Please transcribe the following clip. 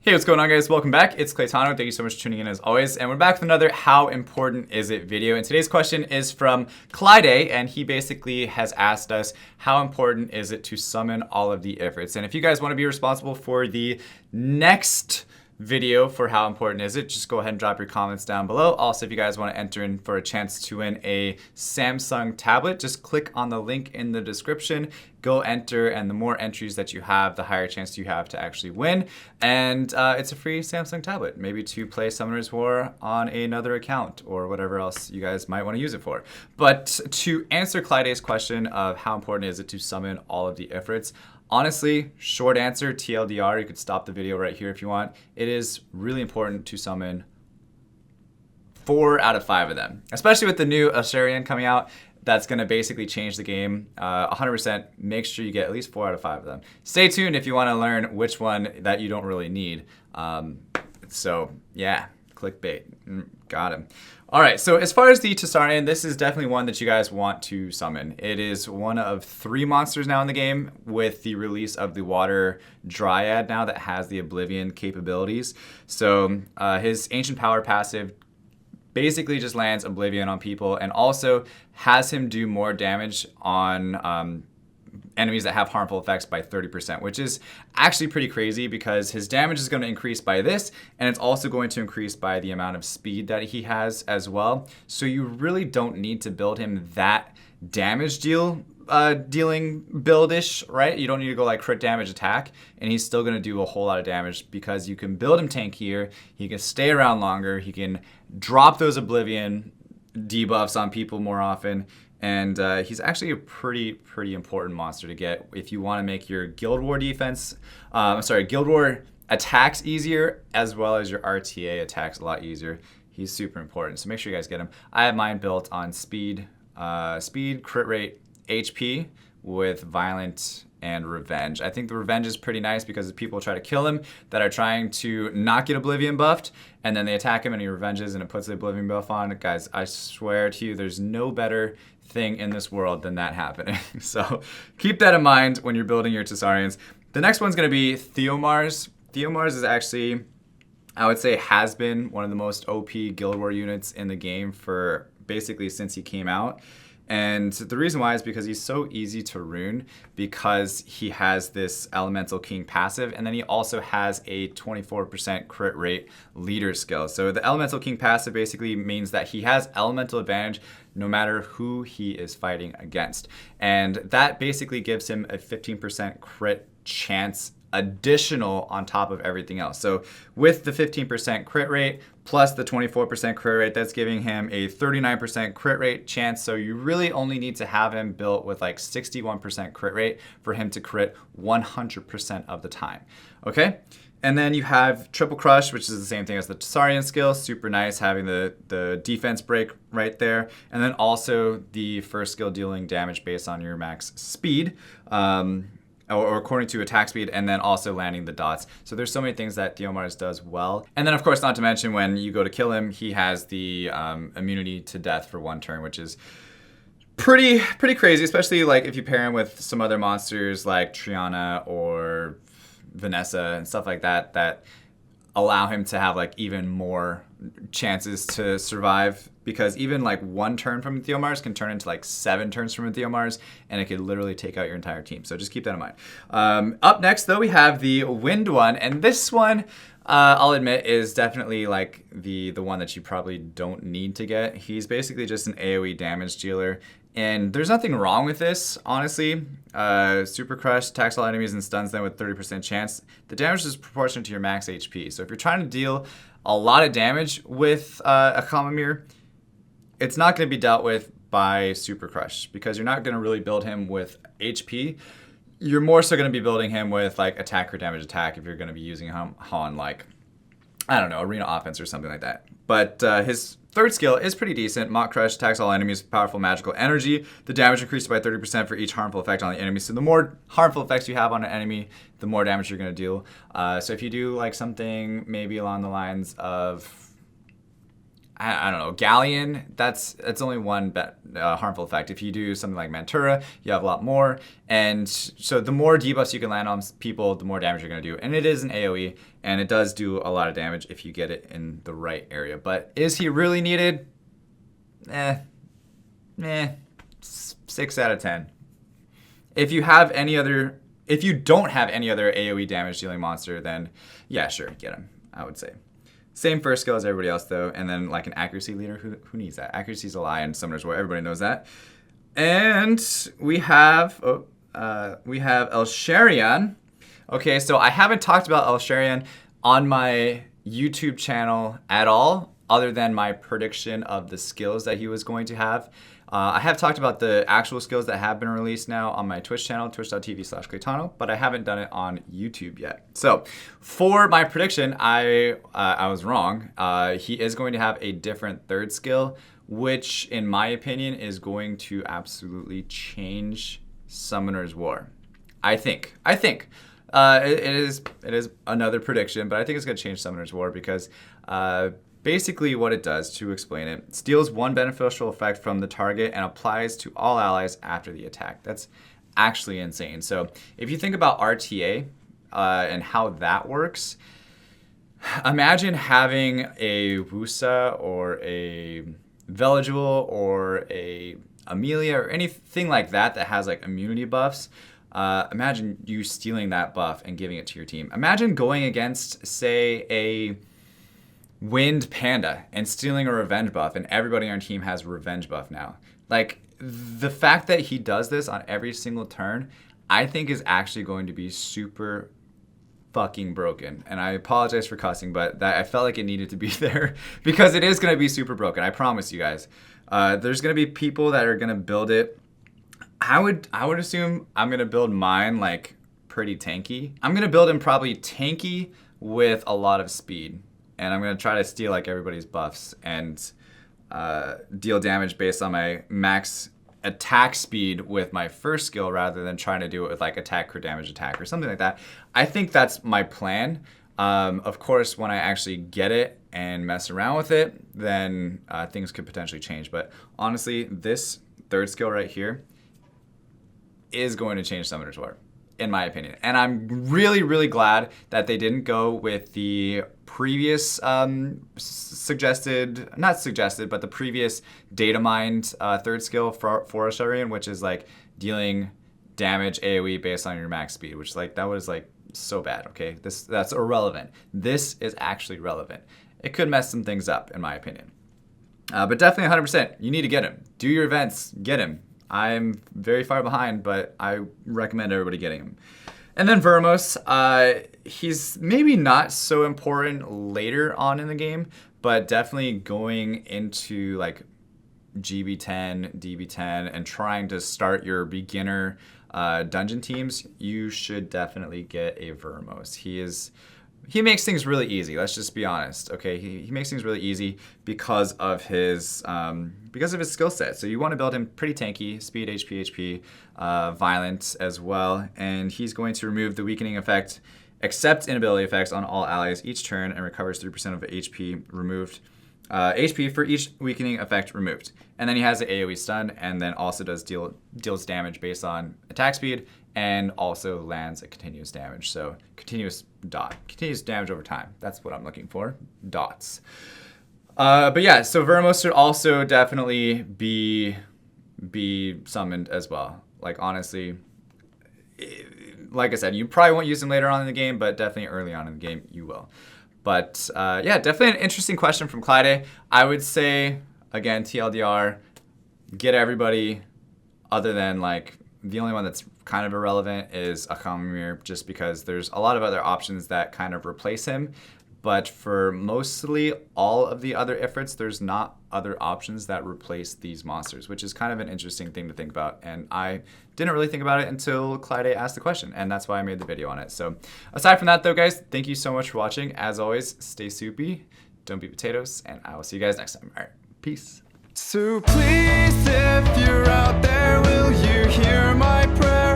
Hey, what's going on, guys? Welcome back. It's Claytano. Thank you so much for tuning in as always. And we're back with another How Important Is It video. And today's question is from Clyde, and he basically has asked us, how important is it to summon all of the IFRITs? And if you guys want to be responsible for the next video for how important is it, just go ahead and drop your comments down below. Also, if you guys want to enter in for a chance to win a Samsung tablet, just click on the link in the description, go enter, and the more entries that you have, the higher chance you have to actually win. And it's a free Samsung tablet, maybe to play Summoner's War on another account or whatever else you guys might want to use it for. But to answer Clyde's question of how important is it to summon all of the IFRITs, honestly, short answer, TLDR, you could stop the video right here if you want. It is really important to summon 4 out of 5 of them, especially with the new Asharian coming out. That's going to basically change the game 100%. Make sure you get at least 4 out of 5 of them. Stay tuned if you want to learn which one that you don't really need. So yeah, clickbait. Got him. All right, so as far as the Tsarian, this is definitely one that you guys want to summon. It is one of 3 monsters now in the game with the release of the Water Dryad now that has the Oblivion capabilities. So his Ancient Power passive basically just lands Oblivion on people and also has him do more damage on enemies that have harmful effects by 30%, which is actually pretty crazy because his damage is going to increase by this, and it's also going to increase by the amount of speed that he has as well. So you really don't need to build him that damage dealing build-ish, right? You don't need to go like crit damage attack, and he's still going to do a whole lot of damage because you can build him tankier, he can stay around longer, he can drop those Oblivion debuffs on people more often, and he's actually a pretty important monster to get if you want to make your Guild War defense, Guild War attacks easier, as well as your RTA attacks a lot easier. He's super important, so make sure you guys get him. I have mine built on speed, crit rate, HP with violent and revenge. I think the revenge is pretty nice because people try to kill him that are trying to not get Oblivion buffed, and then they attack him and he revenges and it puts the Oblivion buff on. Guys, I swear to you, there's no better thing in this world than that happening. So keep that in mind when you're building your Tsarians. The next one's going to be Theo Mars. Theo Mars is actually, I would say, has been one of the most OP Guild War units in the game for basically since he came out. And the reason why is because he's so easy to rune because he has this Elemental King passive, and then he also has a 24% crit rate leader skill. So the Elemental King passive basically means that he has elemental advantage no matter who he is fighting against. And that basically gives him a 15% crit chance additional on top of everything else. So with the 15% crit rate plus the 24% crit rate, that's giving him a 39% crit rate chance. So you really only need to have him built with like 61% crit rate for him to crit 100% of the time. Okay? And then you have Triple Crush, which is the same thing as the Tsarian skill. Super nice having the defense break right there. And then also the first skill dealing damage based on your max speed. Or according to attack speed, and then also landing the dots. So there's so many things that Theo Mars does well. And then of course, not to mention when you go to kill him, he has the immunity to death for 1 turn, which is pretty crazy, especially like if you pair him with some other monsters like Triana or Vanessa and stuff like that, that allow him to have like even more chances to survive, because even like 1 turn from Theo Mars can turn into like 7 turns from Theo Mars, and it could literally take out your entire team. So just keep that in mind. Up next though, we have the Wind one, and this one I'll admit is definitely like the one that you probably don't need to get. He's basically just an AoE damage dealer, and there's nothing wrong with this, honestly. Super Crush attacks all enemies and stuns them with 30% chance. The damage is proportionate to your max HP. So if you're trying to deal a lot of damage with a Common Mirror, it's not going to be dealt with by Super Crush because you're not going to really build him with HP. You're more so going to be building him with like attack or damage attack if you're going to be using him on like, I don't know, arena offense or something like that. But his third skill is pretty decent. Mock Crush attacks all enemies with powerful magical energy. The damage increases by 30% for each harmful effect on the enemy. So the more harmful effects you have on an enemy, the more damage you're going to deal. So if you do like something maybe along the lines of, I don't know, Galleon, that's only 1 harmful effect. If you do something like Mantura, you have a lot more. And so the more debuffs you can land on people, the more damage you're going to do. And it is an AoE. And it does do a lot of damage if you get it in the right area. But is he really needed? 6 out of 10. If you don't have any other AoE damage dealing monster, then yeah, sure, get him, I would say. Same first skill as everybody else though, and then like an accuracy leader, who needs that? Accuracy's a lie in Summoner's War, everybody knows that. And we have Elsharion. Okay, so I haven't talked about Elsharion on my YouTube channel at all, other than my prediction of the skills that he was going to have. I have talked about the actual skills that have been released now on my Twitch channel, twitch.tv/Claytano, but I haven't done it on YouTube yet. So for my prediction, I was wrong. He is going to have a different third skill, which in my opinion is going to absolutely change Summoner's War. I think. It is another prediction, but I think it's going to change Summoner's War because basically what it does, to explain it, steals one beneficial effect from the target and applies to all allies after the attack. That's actually insane. So if you think about RTA and how that works, imagine having a Wusa or a Veligil or a Amelia or anything like that that has like immunity buffs. Imagine you stealing that buff and giving it to your team. Imagine going against, say, a Wind Panda and stealing a revenge buff, and everybody on your team has a revenge buff now. Like, the fact that he does this on every single turn, I think is actually going to be super fucking broken. And I apologize for cussing, but I felt like it needed to be there because it is going to be super broken. I promise you guys. There's going to be people that are going to build it. I would assume I'm going to build mine like pretty tanky. I'm going to build him probably tanky with a lot of speed. And I'm going to try to steal like everybody's buffs and deal damage based on my max attack speed with my first skill rather than trying to do it with like attack, crit damage, attack, or something like that. I think that's my plan. Of course, when I actually get it and mess around with it, then things could potentially change. But honestly, this third skill right here is going to change Summoner's War, in my opinion. And I'm really, really glad that they didn't go with the previous the previous data mined third skill for Elsharion, which is like dealing damage AoE based on your max speed, which like that was like so bad, okay? That's irrelevant. This is actually relevant. It could mess some things up, in my opinion. But definitely 100%, you need to get him. Do your events, get him. I'm very far behind, but I recommend everybody getting him. And then Vermos, he's maybe not so important later on in the game, but definitely going into like GB10, DB10, and trying to start your beginner dungeon teams, you should definitely get a Vermos. He makes things really easy. Let's just be honest, okay? He makes things really easy because of his skill set. So you want to build him pretty tanky, speed, HP, violent as well, and he's going to remove the weakening effect, except inability effects on all allies each turn, and recovers 3% of HP removed. HP for each weakening effect removed. And then he has the AoE stun, and then also deals damage based on attack speed, and also lands a continuous damage. So continuous damage over time. That's what I'm looking for, dots. But yeah, so Vermos should also definitely be summoned as well. Like honestly, like I said, you probably won't use him later on in the game, but definitely early on in the game you will. But yeah, definitely an interesting question from Clyde. I would say, again, TLDR, get everybody other than like, the only one that's kind of irrelevant is Bafunier, just because there's a lot of other options that kind of replace him. But for mostly all of the other IFRITs, there's not other options that replace these monsters, which is kind of an interesting thing to think about. And I didn't really think about it until Clyde asked the question, and that's why I made the video on it. So aside from that though, guys, thank you so much for watching. As always, stay soupy, don't be potatoes, and I will see you guys next time. All right, peace. So please, if you're out there, will you hear my prayer?